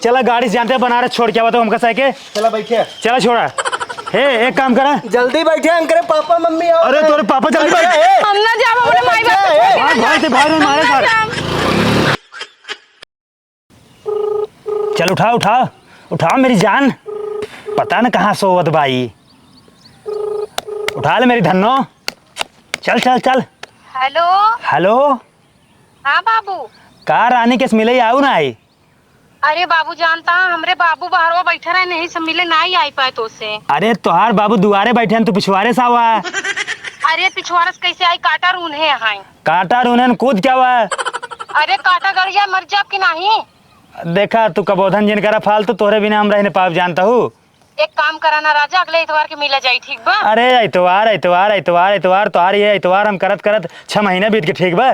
चला गाड़ी से जानते बनारस छोड़ के बताओ हमका साइकिल। चला बैठे। चला छोड़ा। हे एक काम करा, जल्दी बैठे अंकल, पापा मम्मी आओ। अरे तोरे पापा जल्दी बैठ। हम ना जाब अपने माई बाप भाई से भाई मारे सर। चल उठा उठा उठा मेरी जान, पता न कहाँ सोवत बाई। उठा ले मेरी धन्नो, चल चल चल। Hello hello. हाँ बाबू। का रानी केस मिले आऊ ना आई? अरे बाबू जानता हमरे बाबू बाहर बैठे रहे, नहीं सब मिले, ना ही आई पाए तो से। अरे तोहार बाबू दुआरे बैठे हैं, तू पिछवाड़े से आवा। अरे पिछवाड़े से कैसे आई, काटा रून है यहाँ। काटा रूनन कूद क्या हुआ? अरे काटा गड़ जाए मर जाब की नहीं। देखा तू कबोधन जिन करा फालतू, तोरे बिना हम रहने पाप जानता हूँ। एक काम कराना राजा, अगले इतवार के मिला जाये, ठीक बा? अरे इतवार इतवार इतवार इतवार तो आ रही है, इतवार हम करत करत 6 महीने बीत के, ठीक बा?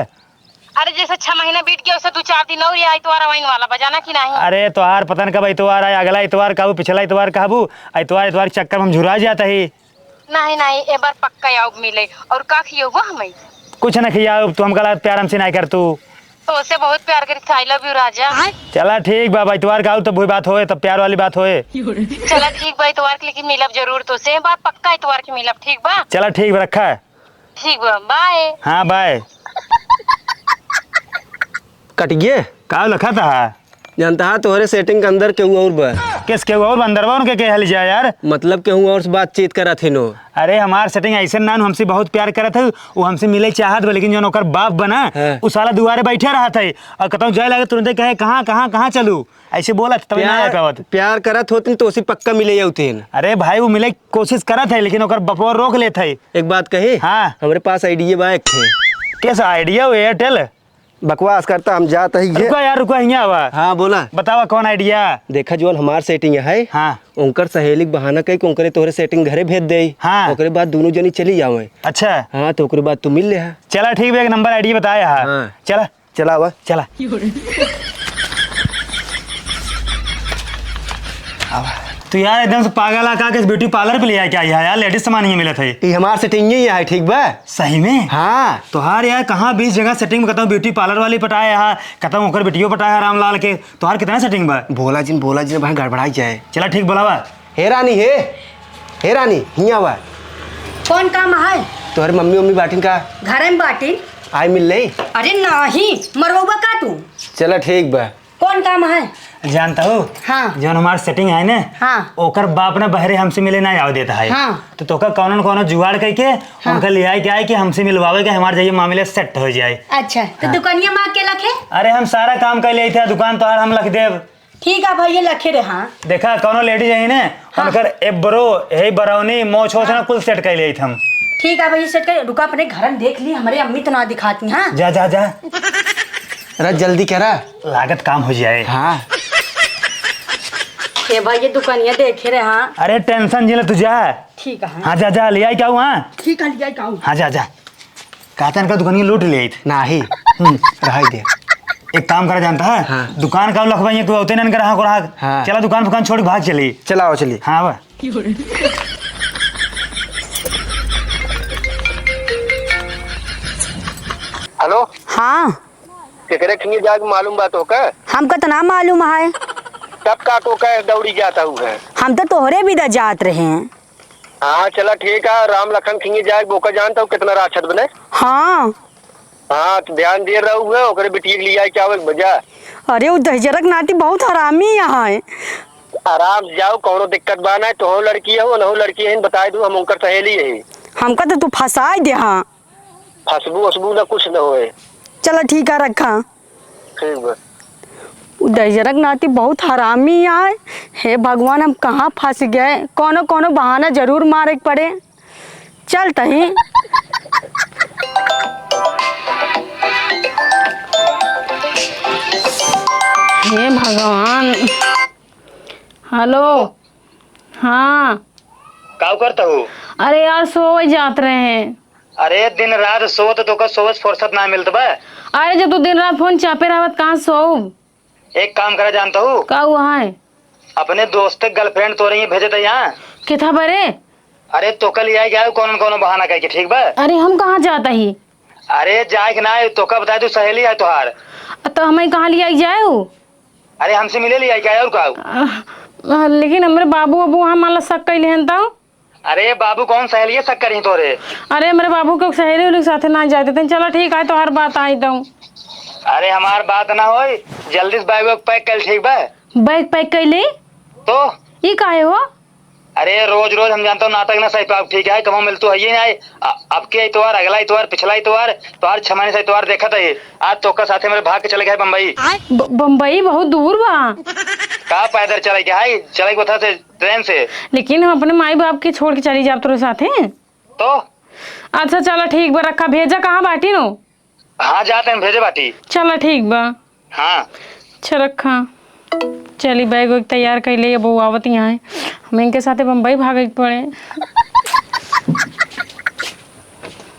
अरे जैसे 6 महीने बीत गए वैसे 2-4 दिन और ये इतवार आवाइन वाला बजाना की नहीं। अरे तोहार पता न कब इतवार आए, अगला इतवार कहू, पिछला इतवार कहू, इतवार इतवार के चक्कर में हम झुरा जाता ही। नहीं नहीं, एक बार पक्का आओ मिले। और का खियोगो हमें? कुछ न खिया, तू हमका प्यार हमसे नहीं कर तू। तो उससे बहुत प्यार करी, आई लव यू राजा। चला ठीक बाबा, इतवार का तब वही बात होए, तब प्यार वाली बात होए। चला ठीक बा, इतवार के लेकिन मिलब जरूर, तो से बार पक्का इतवार के मिलब, ठीक बा? चला ठीक बा, रखा। ठीक बा, बाय। हाँ बाय। कट गए का लखा था? जानता है तोहरे सेटिंग के अंदर केहू और बा। किस के और अंदरवा उनके के हल जा यार। मतलब केहू और से बातचीत करा थे नो। अरे हमार सेटिंग ऐसे ना, हमसे बहुत प्यार करत है, वो हमसे मिले चाहत बा, लेकिन जो ओकर बाप बना उस साला दुआरे बैठे रहा था और कतौ जाए लगे तुरंत कहे कहाँ कहाँ कहाँ चलू, ऐसे बोला तब ना आया कहत। प्यार करत होती तो उसी पक्का मिले होते। अरे भाई वो मिले कोशिश करत है, लेकिन ओकर बपवा रोक लेते है। एक बात कही, हाँ हमारे पास आइडिया बा एक थे। कैसा आइडिया हो? एयरटेल बकवास करता, हम जाते ही। रुको यार रुको, यहाँ आवा। हाँ बोला। बतावा कौन आइडिया? देखा जो हमार सेटिंग है, हाँ उनकर सहेली बहाना कही उनकरे तोहरे सेटिंग घरे भेज दे। हाँ ओकरे बाद दोनों जनी चली जावे। अच्छा हाँ तो ओकरे बाद तू मिल ले। चला ठीक है, एक नंबर आइडिया बताया। हाँ चला चला हुआ चला। तो यार एकदम से पागल आका के ब्यूटी पार्लर पे ले आया क्या यार? लेडीज सामान ही मिला था ये हमार सेटिंग ही है, ठीक बा? सही में? हाँ तो हार यार कहाँ 20 जगह सेटिंग में, कहता हूँ ब्यूटी पार्लर वाली पटाया यहाँ, कहता हूँ ओकर बेटियों पटाया रामलाल के। तो हार कितना सेटिंग बा? भोला जी भाई गड़बड़ाई जाए। चला ठीक बोलावा। हे रानी हे रानी हिया हुआ। कौन काम है? तोहरे मम्मी उम्मी बाटिन का घर में बाटी आई मिल ले। अरे नहीं, मरवा का तू? चला ठीक बा। कौन काम है? जानता हूँ हाँ जो हमार सेटिंग है ना, हाँ ओकर बाप ने बहरे हमसे मिले ना आव देता है। हाँ तो तोका कौन कौन जुगाड़ करके उनका ले आए, क्या है कि हमसे मिलवावे के हमारे जाइए मामले सेट हो जाए। अच्छा तो दुकानिया माँ के लखे? अरे हम सारा काम कर लिए थे, दुकान तो हम लख देव। ठीक है भैया लखे रे। हाँ देखा कौनो लेडीज है ना, उनकर एब्रो हे बरौनी मोछ होछ ना कुल सेट कर लिए थे हम। ठीक है भैया सेट कर, रुका अपने घर में देख ली, हमारे अम्मी तो ना दिखाती। हाँ जा जा जा, अरे जल्दी करा, लागत काम हो जाए। हाँ ये भैया दुकानिया देखे रे। हाँ अरे टेंशन जिले तू जा। ठीक है। हाँ जा जा ले आई क्या हुआ? ठीक है लिया कहूँ। हाँ जा जा, कहता का दुकानिया लूट ले आई थे। नहीं रह दे। एक काम करा जानता है? हाँ। दुकान का लखवाइए तू होते न ग्राहक ग्राहक। हाँ। चला दुकान छोड़ भाग चली। चलाओ चलिए। हाँ बा हेलो। हाँ केकरे खिंगे जाग मालूम बात हो का? हमको तो ना मालूम है। कब का तो का दौड़ी जाता हूँ है। हम तो तोहरे भी दा जात रहे हैं। हाँ चला ठीक है, राम लखन खिंगे जाग बोका जानता हूँ कितना राक्षस बने। हाँ हाँ तो ध्यान दे रहा हूँ, ओकरे बेटी लिया क्या बजा। अरे वो दहजरक नाती बहुत हरामी यहाँ है। आराम से जाओ, कोनो दिक्कत बा ना। तो लड़की है वो, न लड़की है, बता दू हम उनकर सहेली है। हमका तो तू फंसाई दे। हाँ फसबू वसबू ना कुछ न होए। चलो ठीक है रखा। ठीक बा। दहजरक नाती बहुत हरामी है। हे भगवान हम कहाँ फंस गए, कोनो कोनो बहाना जरूर मारे के पड़े। चल तही। हे भगवान। हेलो। हाँ का करता हूँ? अरे यार सो जात रहे हैं। अरे दिन रात सोत तो का सोच फुर्सत ना मिलता बा। अरे जब तू दिन रात फोन चापे रहत कहाँ सो? एक काम करा जानता हूँ? का हुआ है? अपने दोस्त गर्लफ्रेंड तो रही भेजे थे यहाँ। किथा बरे? अरे तो कल आई गया कौन कौन बहाना करके, ठीक बा? अरे हम कहाँ जाता ही? अरे जाए कि ना तो का बताए तू सहेली है तुहार। तो हमें कहाँ ले आई जाए? अरे हमसे मिले लिया क्या और का? लेकिन हमरे बाबू अबू वहाँ मान ला शक कैले हैं तो। अरे बाबू कौन सहेली है शक करी तोरे? अरे मेरे बाबू के सहेली उली के साथे ना जाते थे। चलो ठीक है, तो हर बात आई दऊं। अरे हमार बात ना होई, जल्दी से बैग पैक कर, ठीक बा? बैग पैक कैले तो ये काहे हो? अरे रोज रोज हम जानता हूँ नाटक ना सही पाओ, ठीक है? कमाओ मिल तो है ही नहीं। अब के इतवार, अगला इतवार, पिछला इतवार, तो हर 6 महीने से इतवार देखा था। ये आज तो का साथे मेरे भाग के चले गए बम्बई। बम्बई बहुत दूर बा। का पैदल चले गया है? चले गए था से ट्रेन से। लेकिन हम अपने माई बाप के छोड़ के चली जाब तोरे साथे। तो अच्छा चलो ठीक बा, रखा। भेजा कहाँ बाटी नो? हाँ जाते हैं, भेजे बाटी। चलो ठीक बा। हाँ अच्छा रखा। चली बैग वैग तैयार कर ले, बहू आवत यहाँ है। हम इनके साथे बम्बई भागे पड़े।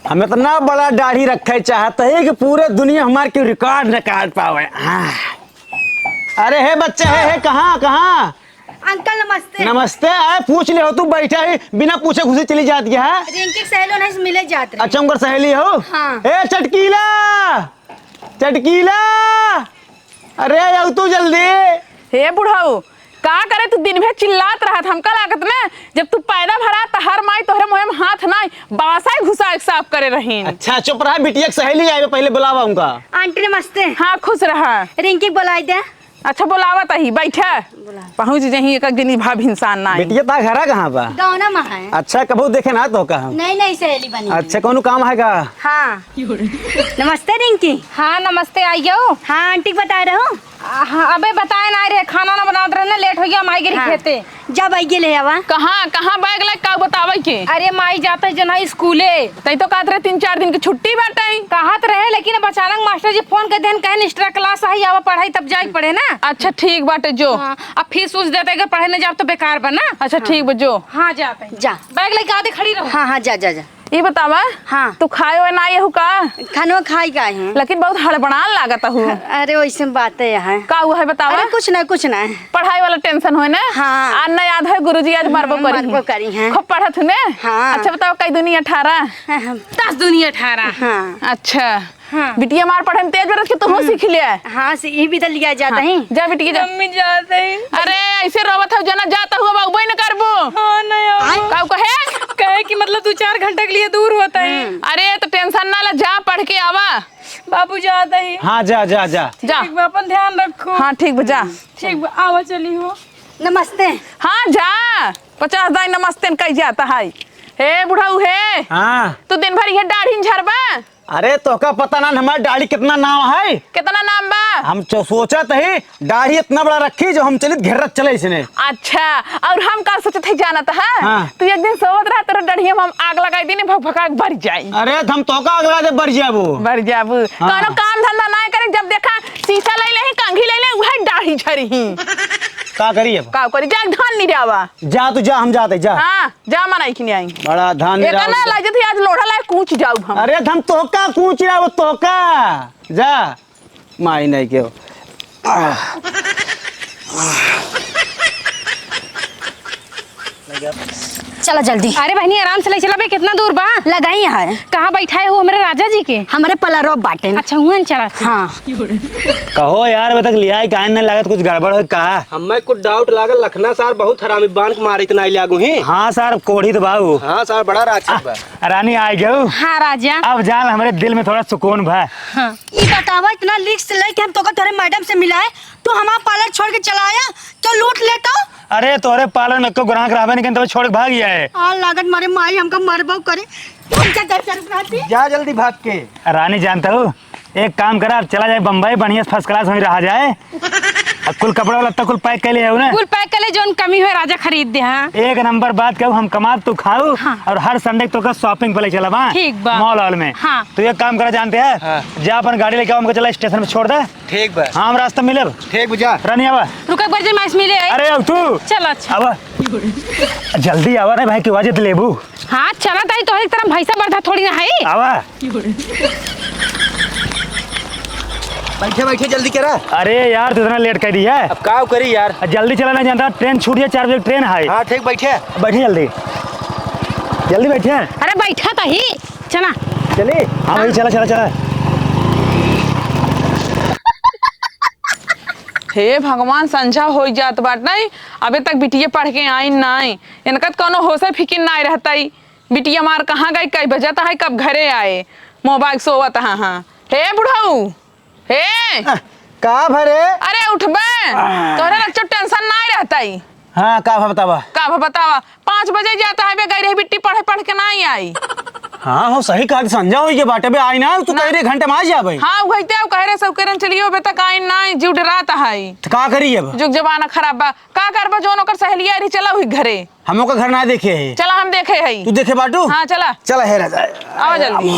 हमें इतना बड़ा दाढ़ी रखे चाहते है कि पूरे दुनिया हमारे क्यों रिकॉर्ड न काट पावे। हाँ। अरे हे बच्चे, है कहाँ कहाँ? अंकल नमस्ते। नमस्ते। आए पूछ ले हो, तू बैठा है बिना पूछे घुसे चली जाती है। रिंकी सहेलो नहीं मिले जाते। अच्छा उनकर सहेली हो? हाँ। ए चटकीला, चटकीला, अरे आओ तू जल्दी। हे बुढ़ाऊ, का करे तू दिन भर चिल्लात रहा था। हमका लागत ना जब तू पैदा भरा त हर माई तोहरे मुंह में हाथ ना बासा घुसा साफ करे रही। अच्छा चुप रहा, बिटिया की सहेली आई, पहले बुलावा उनका। आंटी नमस्ते। हाँ खुश रहा। रिंकी बुलाई दे। अच्छा बुलावत ही, बैठा पहुँच जही एक दिन भाभी इंसान ना। बिटिया ता घरा कहाँ बा? गाँव में है। अच्छा कबू देखे ना तो कहा? नहीं सहेली बनी। अच्छा कौन काम है का? हाँ नमस्ते रिंकी। हाँ नमस्ते, आइयो। हाँ आंटी बता रहे हो। हाँ अबे बताए ना रहे, खाना ना बनाते रहे ना, लेट हो गया। माई गिरी खेते जब आई गेले हवा। कहाँ कहाँ बैग लग का बतावे के? अरे माई जाते जना स्कूले, तई तो कहत रहे 3-4 दिन की छुट्टी बाटे। कहत रहे, लेकिन अब अचानक मास्टर जी फोन कर देन, कहे एक्स्ट्रा क्लास है, आवा पढ़ाई तब जाए पड़े ना। अच्छा ठीक बाटे जो। हाँ, अब फीस उस देते अगर पढ़े नहीं जाब तो बेकार बना। अच्छा ठीक बा जो। हाँ जाते जा। बैग लेके आते खड़ी रहो। हाँ हाँ जा जा जा। ये बतावा हाँ। तू खाए हुए ना ये हु का? खाना खाई का है। लेकिन बहुत हड़बड़ान लागत हूँ। अरे वैसे बात है। का हुआ है बतावा? अरे कुछ ना। पढ़ाई वाला टेंशन हो ना? हाँ। आज ना याद है गुरुजी आज मरबो करी हैं। खूब पढ़त हूँ ने? हाँ। अच्छा बताओ कई दुनी 18? 10 दुनी 18। हाँ अच्छा हाँ। बिटिया मार पढ़े में तेज बरस के तू सीख लिया। हाँ से ये भी तो लिया जाता है। जा बिटिया जा। मम्मी जाते हैं। अरे ऐसे रोवत हो जना, जाता हुआ बाबू न करबो। हाँ नहीं काऊ कहे कहे कि मतलब 2-4 घंटे के लिए दूर होता है। अरे तो टेंशन ना ले, जा पढ़ के आवा। बाबू जाता है। हाँ जा जा जा जा। ठीक बा, अपन ध्यान रखो। हाँ ठीक बा जा। ठीक बा, आवा चली हो। नमस्ते। हाँ जा। 50 दाई नमस्ते कही जाता है। हे बुढ़ाऊ हे, हाँ। तू दिन भर ये दाढ़ी झरबा? अरे तो का पता ना हमारी दाढ़ी कितना नाम है? कितना नाम बा? हम सोचा थे दाढ़ी इतना बड़ा रखी जो हम चलित घेर चले इसने। अच्छा और हम का सोचते थे जाना था? हाँ। तू एक दिन सोवत रहा तेरा दाढ़ी हम आग लगाई दी भग भगा भर जाई। अरे हम तो का अगला दे बर जाबो। भर जाबू। हाँ। कोनो काम धंधा ना करे, जब देखा शीशा ले ले कंघी ले ले वही दाढ़ी झरही। का करिए? का करी जा, धान नहीं जावा। जा तू जा, हम जाते जा। हाँ जा मनाई कि नहीं आई। बड़ा धान एक ना लाजे थे आज लोढ़ा लाए कूच जाऊ हम। अरे हम तोका पूछ रहा, वो तोका जा माई नहीं क्यों। चलो जल्दी। अरे बहनी आराम से ले चला बे, कितना दूर बा? लगाई है। कहाँ बैठाए हो हमारे राजा जी के? हमारे पलारो बाटे ना। अच्छा हुआ चला। हाँ कहो यार अभी तक लिया है काहे न लागत, कुछ गड़बड़ हो कहा? हमें कुछ डाउट लागल, लखना सर बहुत हरामी बांध के मारे इतना लागू ही। हाँ सर कोढ़ी तो बाबू। हाँ सर बड़ा राक्षस बा। रानी आ गयो। हाँ राजा। अब जान हमारे दिल में थोड़ा सुकून भा। ये बतावा, इतना लिस्ट लेके हम तो तोरे मैडम से मिलाए, तो हमारा पार्लर छोड़ के चला आया तो लूट लेता। अरे तोरे पालन में को ग्राहक रहबे नहीं तो छोड़ के भाग गया है। लागत मारे माई हमका मरबो करे। तुम क्या जा जल्दी भाग के। रानी जानता हूँ एक काम करा, अब चला जाए बम्बई, बढ़िया फर्स्ट क्लास वहीं रहा जाए। अब कुल कपड़ा लत्ता कुल पैक कर लिया ना? कुल पैक कर ले, जो कमी हो राजा खरीद दे। हाँ एक नंबर बात कहूँ, हम कमा तू खाऊ। हाँ। और हर संडे तो का शॉपिंग पे ले चला बा। ठीक बा। मॉल हॉल में। हाँ। तो एक काम करा जानते हैं? हाँ। जा अपन गाड़ी लेके आओ, हमको चला स्टेशन पे छोड़ दे। ठीक बा। हाँ हम रास्ता मिले। ठीक बुझा। रानी आवा। रुका बजे माइस मिले। अरे अब तू चलो अच्छा। आवा जल्दी आवा रे भाई की आवाज तो लेबू। हाँ चला ताई, तो एक तरह भैंसा बढ़ा थोड़ी ना है। आवा। बैठे बैठे जल्दी करा। अरे यार तू इतना लेट कर दी है। अब का करी यार? जल्दी चलाना जानता, ट्रेन छूट गया, 4 बजे ट्रेन है। हाँ ठीक बैठे। बैठे जल्दी जल्दी बैठे। अरे बैठा था ही, चला। चलिए हाँ भाई चला चला चला। हे भगवान, संझा हो जात बाट नहीं, अबे तक बिटिया पढ़ के आई नहीं। इनका कोनो होशे फिकिर नहीं रहता। बिटिया मार कहाँ गई, कई बजता है, कब घरे आए, मोबाइल सोवत हाँ हाँ। हे बुढ़ाऊ, हे का भरे? अरे उठबे, तोरे लग टेंशन नहीं रहता। हाँ का बतावा? का बतावा, 5 बजे जाता है बे, गई रही बिट्टी पढ़े, पढ़ के नहीं आई। हाँ हो सही कहा, संझा हो बाटे बे आई ना, तू कह रहे घंटे में आ जा भाई। हाँ वही कह रहे सब करन चलियो बे, तक आई नहीं, जीव डराता है। तो का करी अब? जुग जमाना खराब बा, का करबा, जोन ओकर सहेलिया रही, चला हुई घरे। हमों का घर ना देखे है। चला हम देखे है। तू देखे बाटू? हाँ चला चला है राजा, आवा जल्दी।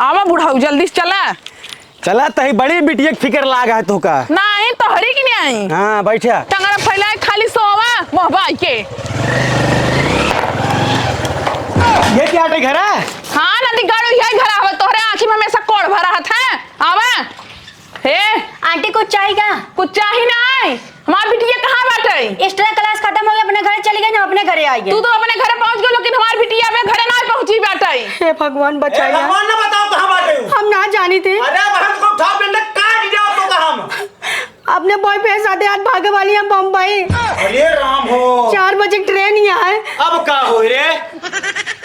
आवा बुढ़ाऊ जल्दी से चला। चला तही बड़ी बिटिया फिकर लागा है तू का। नहीं तो हरी की नहीं आई। हाँ बैठा, टंगरा फैलाए खाली सोवा मोहबाई के। ये क्या घर है? हाँ नदी गाड़ू यही घर आवा, तोहरे आँखी में हमेशा कोड़ भरा है। आवा हे आंटी कुछ चाहिए? कुछ चाहिए नहीं। हमारी बिटिया कहाँ बाटे? एक्स्ट्रा क्लास खत्म हो गया, अपने घर चली गई ना, अपने घरे आई तू तो अपने घर पहुंच गई, लेकिन हमारी बिटिया में घरे नहीं पहुंची बाटे। हे भगवान बचाइए, भगवान ने बताओ कहाँ बाटे हो? हम ना जानी थे। अरे बहन को उठा पिंड काट जाओ तो कहाँ हम? अपने बॉयफ्रेंड साथे आज भागे वाली हम बम्बई। अरे राम हो, 4 बजे ट्रेन यहाँ है। अब का हो रे?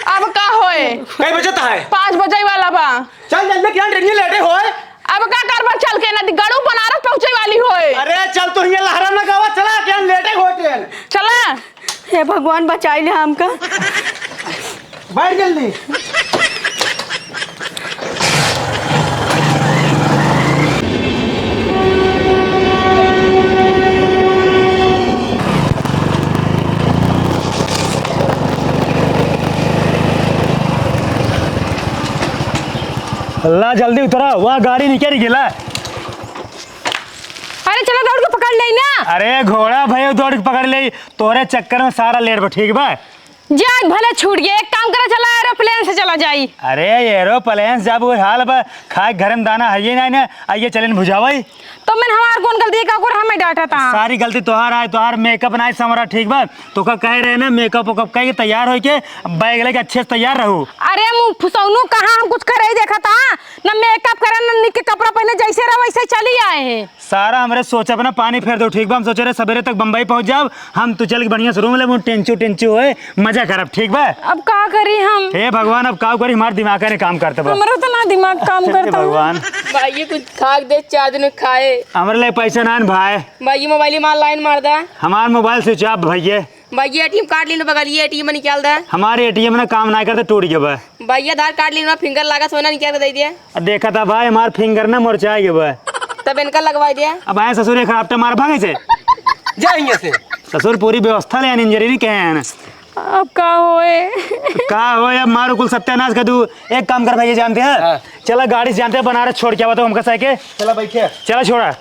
अब का होए? कई बजता है? 5 बजे वाला बा। चल जल्दी, क्या ट्रेन लेटे होए? अब का करबा, चल के नदी गड़ू बनारस पहुंचे वाली होए। अरे चल तू ये लहरा न गावा, चला क्या लेटे हो ट्रेन। चला। हे भगवान बचाइए हमका। बैठ जल्दी। अल्लाह जल्दी उतरा, वह गाड़ी निकल गेला। अरे चलो दौड़ के पकड़ ले ना। अरे घोड़ा भाई दौड़ के पकड़ ले, तोरे चक्कर में सारा लेट बा, ठीक बा? जा भले छूट गया, एक काम करा, चला एरोप्लेन से चला जाई। अरे एरोप्लेन जब वो हाल बा, खाए घर में दाना है ये नहीं ना, आइए चलें भुजावाई। तो मैंने हमार कौन गलती का कोर हमें डांटा था। सारी गलती तोहार आए, तोहार मेकअप ना समरा, ठीक बा? तो का कह रहे ना मेकअप वेकअप कह के तैयार हो के बैग लेके अच्छे से तैयार रहू। अरे मुँह फुसौनू कहाँ, हम कुछ करे ही देखा था ना, मेकअप करे ना, निक के कपड़ा पहने जैसे रहा वैसे चली आए हैं। सारा हमरे सोच अपना पानी फेर दो, ठीक बा? हम सोच रहे सवेरे तक बम्बई पहुंच जाओ, हम तो चल के बढ़िया से रूम ले, टेंचू टेंचू होए, मजा करब, ठीक बा? अब का करी हम? हे भगवान, अब का करी, हमारे दिमाग ने काम करते बा। हमारा तो ना दिमाग काम करता। भगवान भाई कुछ खा दे, 4 दिन खाए। हमारे लिए पैसा ना भाई। भाई मोबाइल में लाइन मार दा। हमारे मोबाइल स्विच ऑफ भैया। भाई एटीएम कार्ड लेना, बगल ये एटीएम निकाल दा। हमारे एटीएम ना काम ना करते, टूट गया बा। भाई आधार कार्ड लेना, फिंगर लगा, सोना निकाल के दे दिया। देखा था भाई, हमारे फिंगर ना मुरझा गया बा। तब इनका लगवा दिया। अब आए ससुर एक हफ्ते मार भागे से जाएंगे से ससुर पूरी व्यवस्था ले इंजरी नहीं कहे हैं। अब का होए? का हो अब मारो कुल सत्यानाश कर दूं। एक काम कर भाई, ये जानते हैं, चला गाड़ी से जानते हैं बनारस छोड़ के बताओ हमका साइकिल। चला बैठे, चला छोड़ा।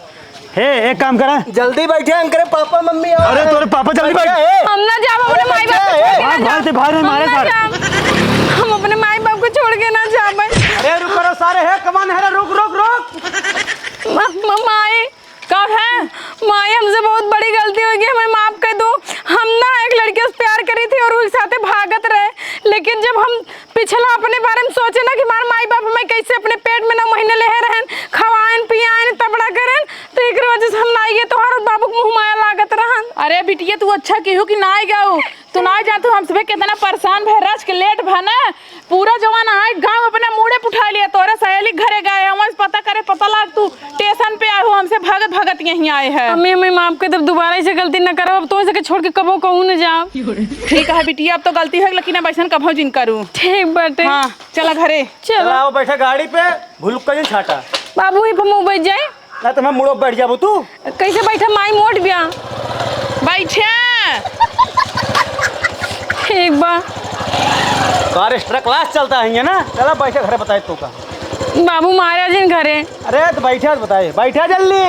हे एक काम करा, जल्दी बैठे, अंकल पापा मम्मी। अरे तोरे पापा जल्दी बैठ। हम ना जाब अपने माई बाप को छोड़ के ना भाई से जाब। भाई ने मारे हम ना सर। जाब। हम अपने माई बाप को छोड़ के ना जाब। अरे रुक करो सारे, है कमान है, रुक रुक रुक। माई कब है? माई हमसे बहुत बड़ी गलती हो गई, हमें माफ कर दो। हम ना एक लड़के से प्यार करी थी और उसके साथ भागत रहे, लेकिन जब हम पिछला अपने बारे में सोचे ना कि हमारे माई बाप हमें कैसे अपने पेट में 9 महीने ले रहन, खवाएन पियान तबड़ा करन, तो एक वजह से हम ना गए, तो हर बाबू को मुँह माया लागत रहन। अरे बिटिया तू अच्छा केहू कि ना गऊ, तू ना जा, तू हमसे कितना परेशान भे, रच के लेट भना, पूरा जवान आए गाँव अपने मुड़े उठा लिया, तोरे सहेली घरे गए, हम पता करे, पता लाग तू स्टेशन पे आए हो, हमसे भगत भगत यहीं आए हैं। हमें माफ कर दो, दोबारा ऐसे गलती न करो, अब तो ऐसे छोड़ के कबो कहूँ न जाओ। ठीक है बिटिया, अब तो गलती है, लेकिन अब ऐसा कभो जिन करूँ। ठीक बाटे। हाँ चला घरे। चलो आओ बैठा गाड़ी पे, भूलुक का छाटा बाबू ही मुँह बैठ जाए ना, तो मैं मुड़ो बैठ जाबो। तू कैसे बैठा माई मोट बिया बैठे ठीक बा। कार एक्स्ट्रा क्लास चलता है ना, चला बैठे घरे, बताए तू का बाबू महाराज घरे। अरे तो बैठे बताए, बैठा जल्दी।